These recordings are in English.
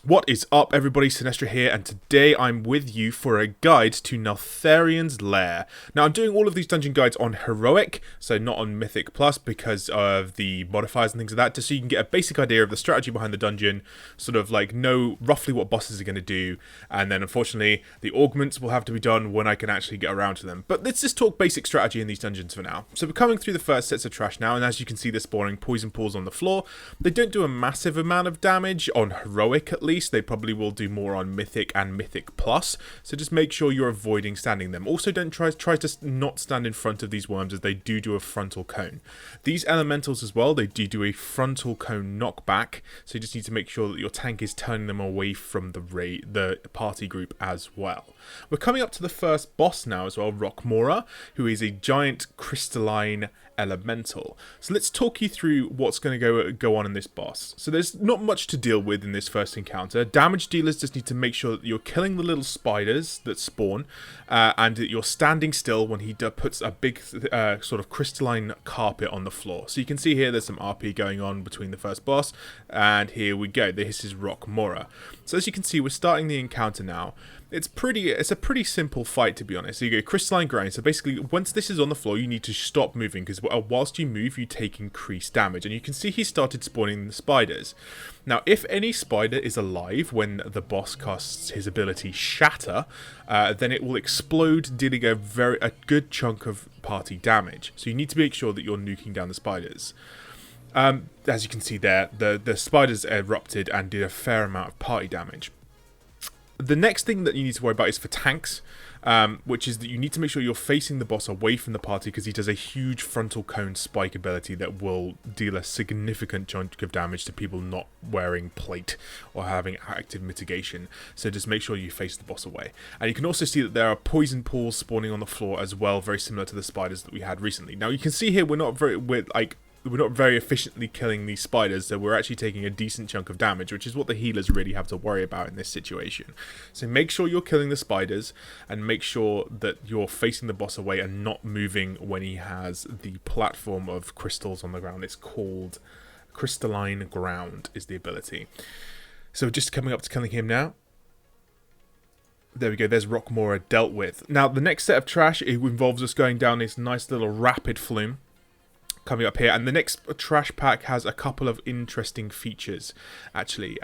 What is up, everybody? Sinestra here, and today I'm with you for a guide to Neltharion's Lair. Now, I'm doing all of these dungeon guides on Heroic, so not on Mythic Plus, because of the modifiers and things like that, just so you can get a basic idea of the strategy behind the dungeon, sort of like know roughly what bosses are going to do, and then unfortunately, the augments will have to be done when I can actually get around to them. But let's just talk basic strategy in these dungeons for now. So we're coming through the first sets of trash now, and as you can see, they're spawning poison pools on the floor. They don't do a massive amount of damage on Heroic, at least. They probably will do more on Mythic and Mythic Plus, so just make sure you're avoiding standing them. Also, don't try to not stand in front of these worms, as they do a frontal cone. These elementals as well, they do a frontal cone knockback, so you just need to make sure that your tank is turning them away from the party group as well. We're coming up to the first boss now as well, Rokmora, who is a giant crystalline elemental. So let's talk you through what's going to go on in this boss. So there's not much to deal with in this first encounter. Damage dealers just need to make sure that you're killing the little spiders that spawn, and that you're standing still when he puts a big sort of crystalline carpet on the floor. So you can see here there's some RP going on between the first boss, and here we go. This is Rokmora. So as you can see, we're starting the encounter now. It's a pretty simple fight, to be honest. So you go crystalline grind. So basically, once this is on the floor, you need to stop moving, because whilst you move, you take increased damage. And you can see he started spawning the spiders. Now, if any spider is alive when the boss casts his ability Shatter, then it will explode, dealing a good chunk of party damage. So you need to make sure that you're nuking down the spiders. As you can see there, the spiders erupted and did a fair amount of party damage. The next thing that you need to worry about is for tanks, which is that you need to make sure you're facing the boss away from the party, because he does a huge frontal cone spike ability that will deal a significant chunk of damage to people not wearing plate or having active mitigation. So just make sure you face the boss away. And you can also see that there are poison pools spawning on the floor as well, very similar to the spiders that we had recently. Now you can see here we're not very efficiently killing these spiders, so we're actually taking a decent chunk of damage, which is what the healers really have to worry about in this situation. So make sure you're killing the spiders, and make sure that you're facing the boss away and not moving when he has the platform of crystals on the ground. It's called Crystalline Ground is the ability. So just coming up to killing him now. There we go, there's Rokmora dealt with. Now the next set of trash, it involves us going down this nice little rapid flume coming up here, and the next trash pack has a couple of interesting features actually.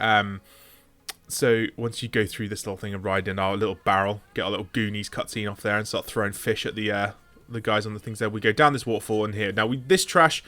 So once you go through this little thing and ride in our little barrel, get our little Goonies cutscene off there and start throwing fish at the guys on the things there, we go down this waterfall in here. Now this trash,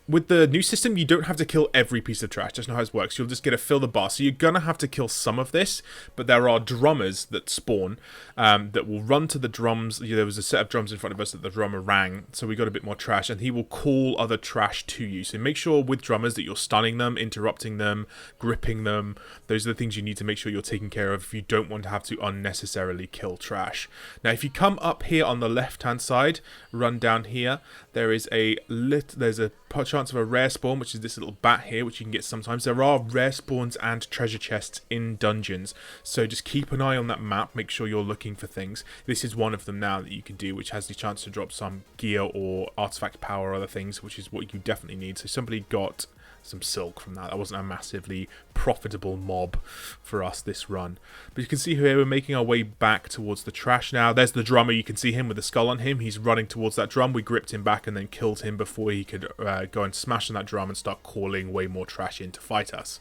with the new system, you don't have to kill every piece of trash. That's not how it works. You'll just get to fill the bar. So you're going to have to kill some of this, but there are drummers that spawn that will run to the drums. There was a set of drums in front of us that the drummer rang, so we got a bit more trash, and he will call other trash to you. So make sure with drummers that you're stunning them, interrupting them, gripping them. Those are the things you need to make sure you're taking care of if you don't want to have to unnecessarily kill trash. Now, if you come up here on the left-hand side, run down here, there is there's a chance of a rare spawn, which is this little bat here, which you can get sometimes. There are rare spawns and treasure chests in dungeons, so just keep an eye on that map. Make sure you're looking for things. This is one of them now that you can do, which has the chance to drop some gear or artifact power or other things, which is what you definitely need. So somebody got some silk from that. That wasn't a massively profitable mob for us this run. But you can see here we're making our way back towards the trash now. There's the drummer. You can see him with the skull on him. He's running towards that drum. We gripped him back and then killed him before he could go and smash on that drum and start calling way more trash in to fight us.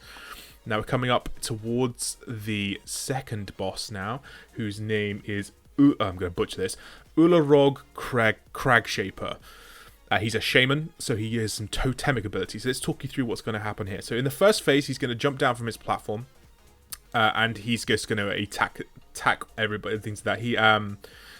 Now we're coming up towards the second boss now, whose name is, I'm going to butcher this, Ularogg Crag Shaper. He's a shaman, so he has some totemic abilities. So let's talk you through what's going to happen here. So in the first phase, he's going to jump down from his platform, and he's just going to attack everybody, things like that. He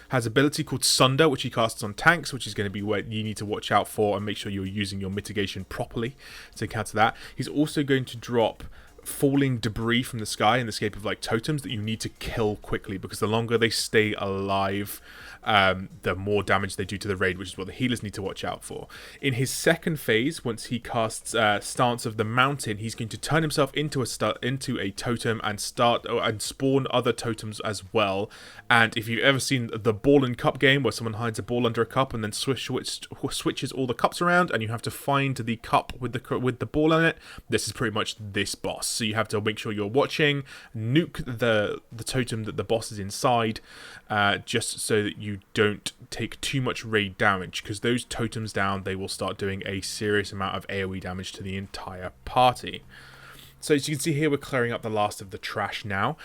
has ability called Sunder, which he casts on tanks, which is going to be where you need to watch out for and make sure you're using your mitigation properly to counter that. He's also going to drop falling debris from the sky in the shape of like totems that you need to kill quickly, because the longer they stay alive, the more damage they do to the raid, which is what the healers need to watch out for. In his second phase, once he casts Stance of the Mountain, he's going to turn himself into a totem and spawn other totems as well. And if you've ever seen the ball and cup game, where someone hides a ball under a cup and then switches all the cups around, and you have to find the cup with the ball on it, this is pretty much this boss. So you have to make sure you're watching, nuke the totem that the boss is inside, just so that you don't take too much raid damage, because those totems down, they will start doing a serious amount of AoE damage to the entire party. So as you can see here, we're clearing up the last of the trash now,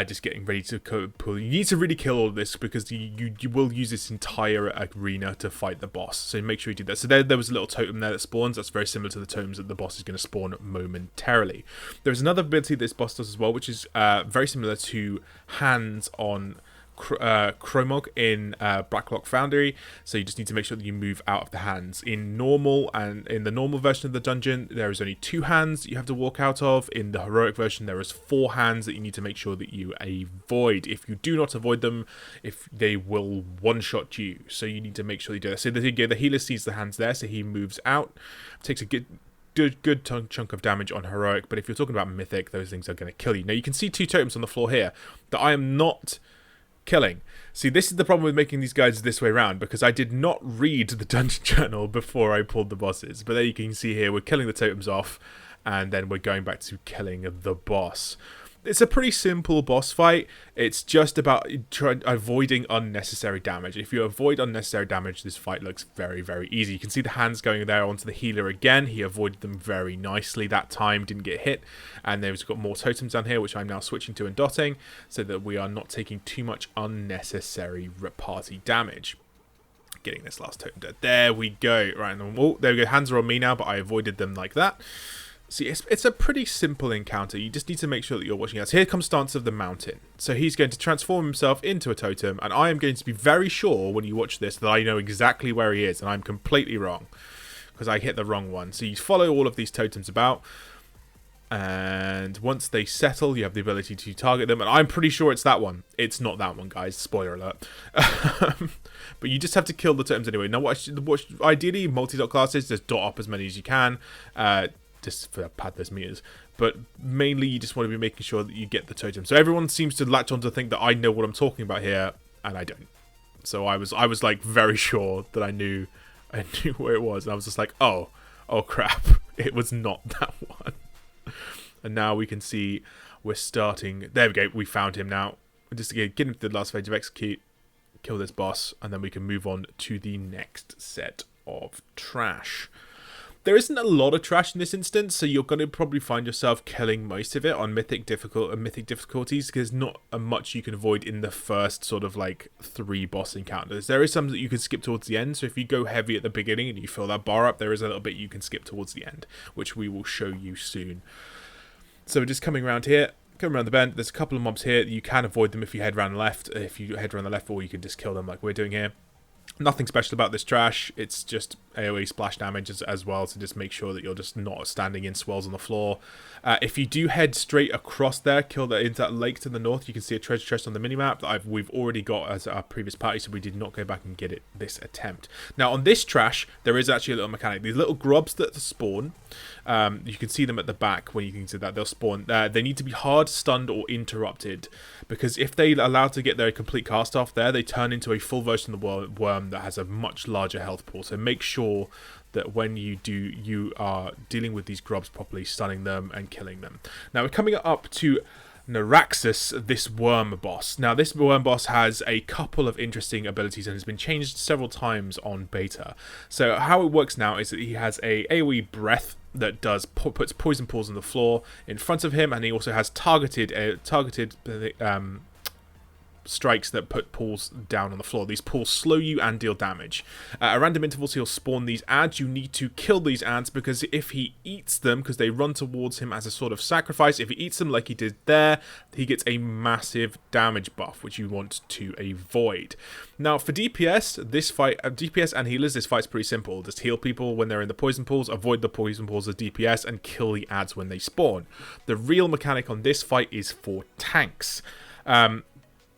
just getting ready to pull. You need to really kill all of this, because you will use this entire arena to fight the boss. So make sure you do that. So there was a little totem there that spawns. That's very similar to the totems that the boss is going to spawn momentarily. There's another ability this boss does as well, which is very similar to hands on Chromog in Blacklock Foundry. So you just need to make sure that you move out of the hands. In normal, and in the normal version of the dungeon, there is only 2 hands that you have to walk out of. In the heroic version, there is 4 hands that you need to make sure that you avoid. If you do not avoid them, they will one-shot you. So you need to make sure you do that. So the healer sees the hands there, so he moves out, takes a good chunk of damage on heroic. But if you're talking about mythic, those things are going to kill you. Now you can see 2 totems on the floor here that I am not killing. See, this is the problem with making these guides this way around, because I did not read the dungeon journal before I pulled the bosses. But there you can see here, we're killing the totems off, and then we're going back to killing the boss. It's a pretty simple boss fight. It's just about avoiding unnecessary damage. If you avoid unnecessary damage, this fight looks very, very easy. You can see the hands going there onto the healer again. He avoided them very nicely that time, didn't get hit. And there's got more totems down here, which I'm now switching to and dotting, so that we are not taking too much unnecessary party damage. Getting this last totem dead. There we go. Right, oh, there we go. Hands are on me now, but I avoided them like that. See, it's a pretty simple encounter. You just need to make sure that you're watching out. So here comes Stance of the Mountain. So he's going to transform himself into a totem, and I am going to be very sure when you watch this that I know exactly where he is, and I'm completely wrong, because I hit the wrong one. So you follow all of these totems about, and once they settle, you have the ability to target them, and I'm pretty sure it's that one. It's not that one, guys. Spoiler alert. But you just have to kill the totems anyway. Now, ideally, multi-dot classes, just dot up as many as you can, just for pad those meters, but mainly you just want to be making sure that you get the totem. So everyone seems to latch on to think that I know what I'm talking about here, and I don't. So I was like very sure that I knew where it was, and I was just like, oh crap, it was not that one. And now we can see we're starting. There we go, we found him now. Just again, get into the last phase of execute, kill this boss, and then we can move on to the next set of trash. There isn't a lot of trash in this instance, so you're going to probably find yourself killing most of it on mythic difficulties, because there's not much you can avoid in the first sort of like 3 boss encounters. There is some that you can skip towards the end, so if you go heavy at the beginning and you fill that bar up, there is a little bit you can skip towards the end, which we will show you soon. So we're just coming around here, come around the bend. There's a couple of mobs here. You can avoid them if you head around the left, or you can just kill them like we're doing here. Nothing special about this trash. It's just AoE splash damage as well, so just make sure that you're just not standing in swells on the floor. If you do head straight across there, into that lake to the north, you can see a treasure chest on the minimap that we've already got as our previous party, so we did not go back and get it this attempt. Now on this trash, there is actually a little mechanic. These little grubs that spawn, you can see them at the back when you can see that they'll spawn. They need to be hard stunned or interrupted, because if they allow to get their complete cast off there, they turn into a full version of the worm that has a much larger health pool. So make sure that when you are dealing with these grubs properly, stunning them and killing them. Now we're coming up to Naraxas, this worm boss. Now this worm boss has a couple of interesting abilities and has been changed several times on beta. So how it works now is that he has a AoE breath that puts poison pools on the floor in front of him, and he also has targeted strikes that put pools down on the floor. These pools slow you and deal damage. At random intervals, he'll spawn these ads. You need to kill these ads, because if he eats them, because they run towards him as a sort of sacrifice, if he eats them like he did there, he gets a massive damage buff, which you want to avoid. Now, for DPS, DPS and healers, this fight's pretty simple. Just heal people when they're in the poison pools, avoid the poison pools as DPS, and kill the ads when they spawn. The real mechanic on this fight is for tanks.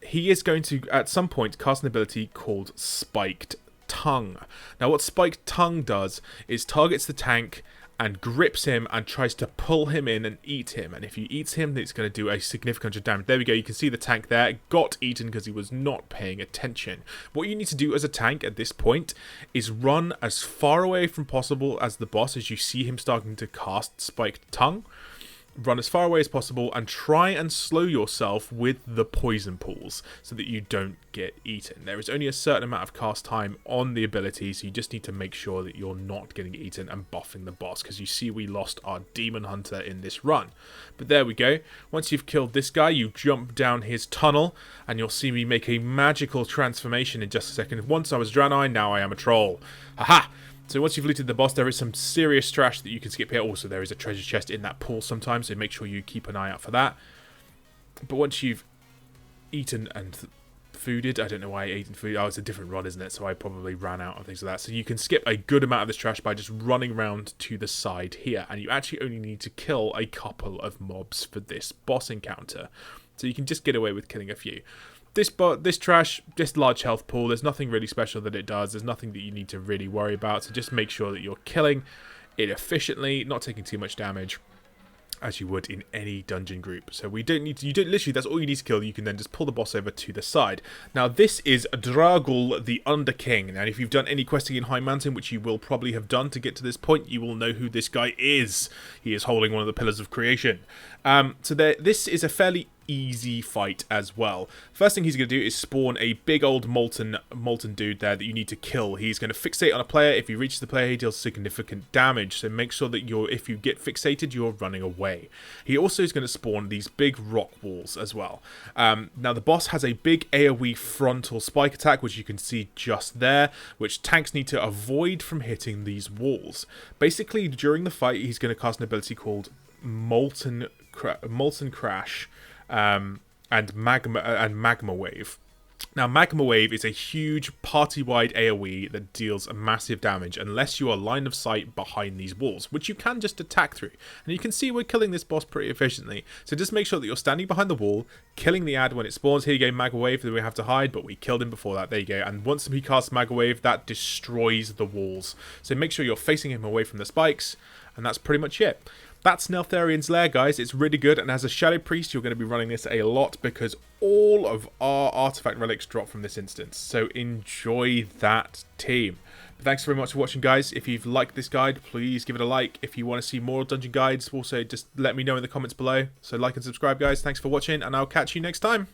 He is going to, at some point, cast an ability called Spiked Tongue. Now, what Spiked Tongue does is targets the tank and grips him and tries to pull him in and eat him. And if he eats him, it's going to do a significant damage. There we go. You can see the tank there. It got eaten because he was not paying attention. What you need to do as a tank at this point is run as far away from possible as the boss as you see him starting to cast Spiked Tongue. run as far away as possible and try and slow yourself with the poison pools so that you don't get eaten. There is only a certain amount of cast time on the ability, so you just need to make sure that you're not getting eaten and buffing the boss, because you see we lost our demon hunter in this run. But there we go. Once you've killed this guy, you jump down his tunnel and you'll see me make a magical transformation in just a second. Once I was Draenei, now I am a troll. Haha! So once you've looted the boss, there is some serious trash that you can skip here. Also, there is a treasure chest in that pool sometimes, so make sure you keep an eye out for that. But once you've eaten and fooded, I don't know why I ate and food. Oh, it's a different rod, isn't it? So I probably ran out of things like that. So you can skip a good amount of this trash by just running around to the side here. And you actually only need to kill a couple of mobs for this boss encounter. So you can just get away with killing a few. This trash, this large health pool, there's nothing really special that it does. There's nothing that you need to really worry about. So just make sure that you're killing it efficiently, not taking too much damage, as you would in any dungeon group. So we don't need to, literally, that's all you need to kill. You can then just pull the boss over to the side. Now this is Dargrul, the Underking. Now if you've done any questing in High Mountain, which you will probably have done to get to this point, you will know who this guy is. He is holding one of the pillars of creation. This is a fairly easy fight as well. First thing he's going to do is spawn a big old molten dude there that you need to kill. He's going to fixate on a player. If he reaches the player, he deals significant damage, so make sure that if you get fixated, you're running away. He also is going to spawn these big rock walls as well. Now the boss has a big AoE frontal spike attack, which you can see just there, which tanks need to avoid from hitting these walls. Basically, during the fight, he's going to cast an ability called Molten Crash, and Magma Wave. Now, Magma Wave is a huge party-wide AoE that deals a massive damage unless you are line of sight behind these walls, which you can just attack through. And you can see we're killing this boss pretty efficiently. So just make sure that you're standing behind the wall, killing the ad when it spawns. Here you go, Magma Wave, that we have to hide, but we killed him before that. There you go. And once he casts Magma Wave, that destroys the walls. So make sure you're facing him away from the spikes, and that's pretty much it. That's Neltharion's Lair, guys. It's really good, and as a Shadow Priest, you're going to be running this a lot because all of our artifact relics drop from this instance. So enjoy that, team. But thanks very much for watching, guys. If you've liked this guide, please give it a like. If you want to see more dungeon guides, also just let me know in the comments below. So like and subscribe, guys. Thanks for watching, and I'll catch you next time.